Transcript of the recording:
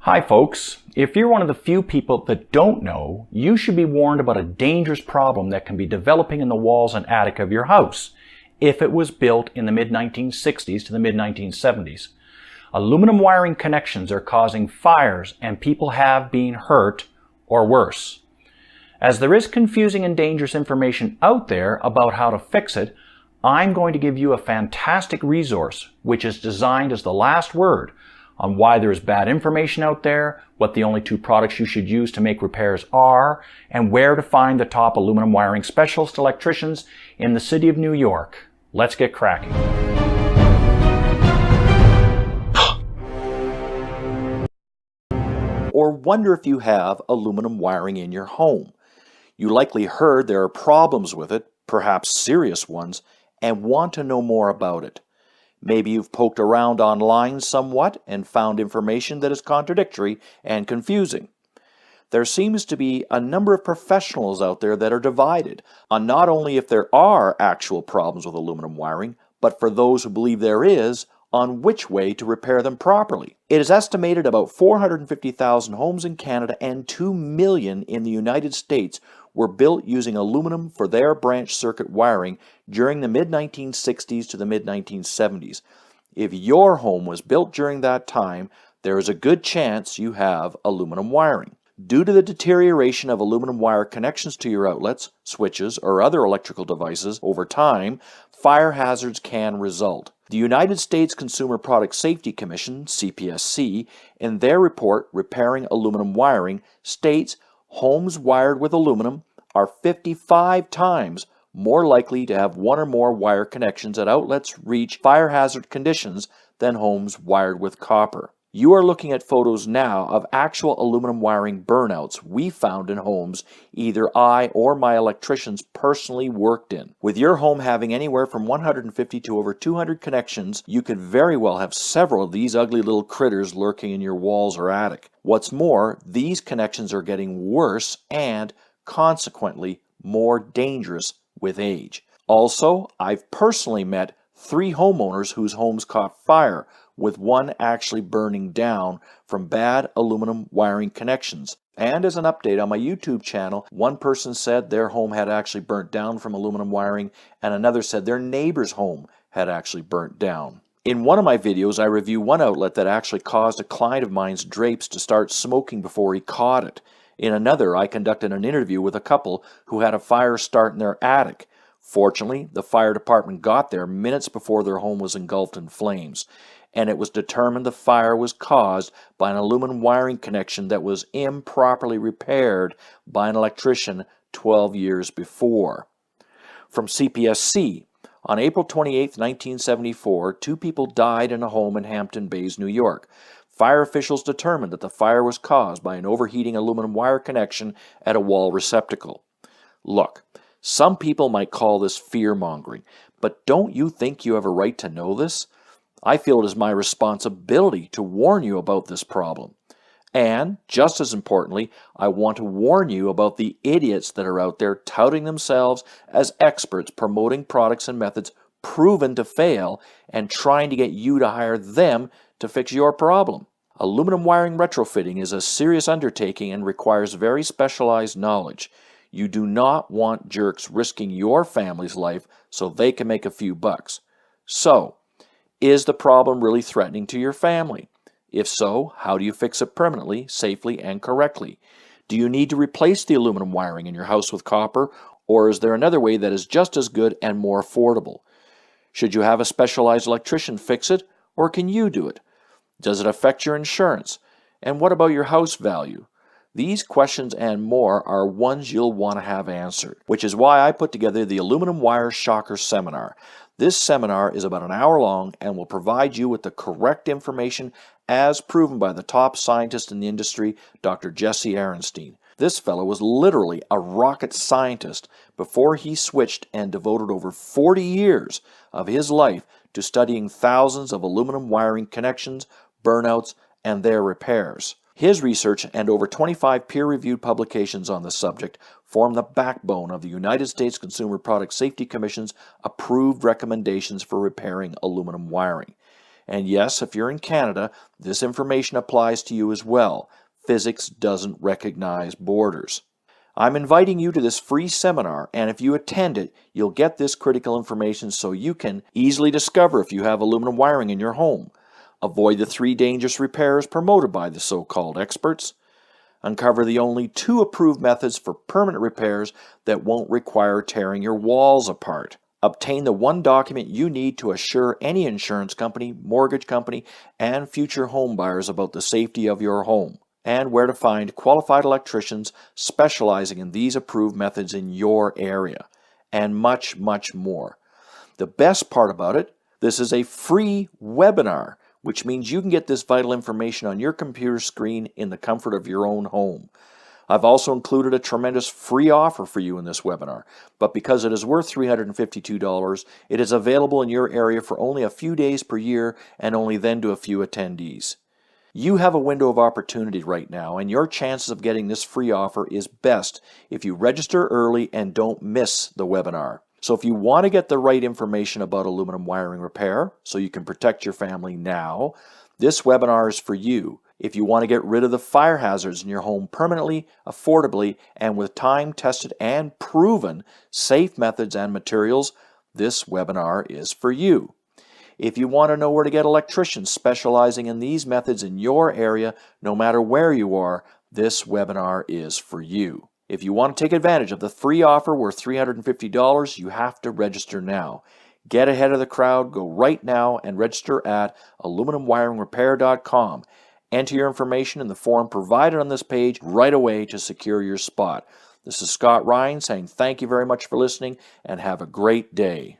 Hi folks, if you're one of the few people that don't know, you should be warned about a dangerous problem that can be developing in the walls and attic of your house if it was built in the mid-1960s to the mid-1970s. Aluminum wiring connections are causing fires and people have been hurt or worse. As there is confusing and dangerous information out there about how to fix it, I'm going to give you a fantastic resource which is designed as the last word on why there is bad information out there, what the only two products you should use to make repairs are, and where to find the top aluminum wiring specialist electricians in the city of New York. Let's get cracking. Or wonder if you have aluminum wiring in your home. You likely heard there are problems with it, perhaps serious ones, and want to know more about it. Maybe you've poked around online somewhat and found information that is contradictory and confusing. There seems to be a number of professionals out there that are divided on not only if there are actual problems with aluminum wiring, but for those who believe there is, on which way to repair them properly. It is estimated about 450,000 homes in Canada and 2 million in the United States were built using aluminum for their branch circuit wiring during the mid-1960s to the mid-1970s. If your home was built during that time, there is a good chance you have aluminum wiring. Due to the deterioration of aluminum wire connections to your outlets, switches, or other electrical devices over time, fire hazards can result. The United States Consumer Product Safety Commission, CPSC, in their report, Repairing Aluminum Wiring, states homes wired with aluminum are 55 times more likely to have one or more wire connections at outlets reach fire hazard conditions than homes wired with copper. You are looking at photos now of actual aluminum wiring burnouts we found in homes either I or my electricians personally worked in. With your home having anywhere from 150 to over 200 connections, you could very well have several of these ugly little critters lurking in your walls or attic. What's more, these connections are getting worse and, consequently, more dangerous with age. Also, I've personally met 3 homeowners whose homes caught fire, with one actually burning down from bad aluminum wiring connections. And as an update on my YouTube channel, one person said their home had actually burnt down from aluminum wiring, and another said their neighbor's home had actually burnt down. In one of my videos, I review one outlet that actually caused a client of mine's drapes to start smoking before he caught it. In another, I conducted an interview with a couple who had a fire start in their attic. Fortunately, the fire department got there minutes before their home was engulfed in flames, and it was determined the fire was caused by an aluminum wiring connection that was improperly repaired by an electrician 12 years before. From CPSC, on April 28, 1974, 2 people died in a home in Hampton Bays, New York. Fire officials determined that the fire was caused by an overheating aluminum wire connection at a wall receptacle. Look, some people might call this fear-mongering, but don't you think you have a right to know this? I feel it is my responsibility to warn you about this problem. And, just as importantly, I want to warn you about the idiots that are out there touting themselves as experts promoting products and methods proven to fail and trying to get you to hire them to fix your problem. Aluminum wiring retrofitting is a serious undertaking and requires very specialized knowledge. You do not want jerks risking your family's life so they can make a few bucks. So, is the problem really threatening to your family? If so, how do you fix it permanently, safely, and correctly? Do you need to replace the aluminum wiring in your house with copper, or is there another way that is just as good and more affordable? Should you have a specialized electrician fix it, or can you do it? Does it affect your insurance? And what about your house value? These questions and more are ones you'll want to have answered, which is why I put together the Aluminum Wire Shocker Seminar. This seminar is about an hour long and will provide you with the correct information as proven by the top scientist in the industry, Dr. Jesse Arenstein. This fellow was literally a rocket scientist before he switched and devoted over 40 years of his life to studying thousands of aluminum wiring connections, burnouts, and their repairs. His research and over 25 peer-reviewed publications on the subject form the backbone of the United States Consumer Product Safety Commission's approved recommendations for repairing aluminum wiring. And yes, if you're in Canada, this information applies to you as well. Physics doesn't recognize borders. I'm inviting you to this free seminar, and if you attend it, you'll get this critical information so you can easily discover if you have aluminum wiring in your home, avoid the 3 dangerous repairs promoted by the so-called experts, uncover the only 2 approved methods for permanent repairs that won't require tearing your walls apart, obtain the 1 document you need to assure any insurance company, mortgage company, and future home buyers about the safety of your home, and where to find qualified electricians specializing in these approved methods in your area, and much, much more. The best part about it, this is a free webinar, which means you can get this vital information on your computer screen in the comfort of your own home. I've also included a tremendous free offer for you in this webinar, but because it is worth $352, it is available in your area for only a few days per year and only then to a few attendees. You have a window of opportunity right now, and your chances of getting this free offer is best if you register early and don't miss the webinar. So if you want to get the right information about aluminum wiring repair so you can protect your family now, this webinar is for you. If you want to get rid of the fire hazards in your home permanently, affordably, and with time-tested and proven safe methods and materials, this webinar is for you. If you want to know where to get electricians specializing in these methods in your area, no matter where you are, this webinar is for you. If you want to take advantage of the free offer worth $350, you have to register now. Get ahead of the crowd, go right now and register at aluminumwiringrepair.com. Enter your information in the form provided on this page right away to secure your spot. This is Scott Ryan saying thank you very much for listening and have a great day.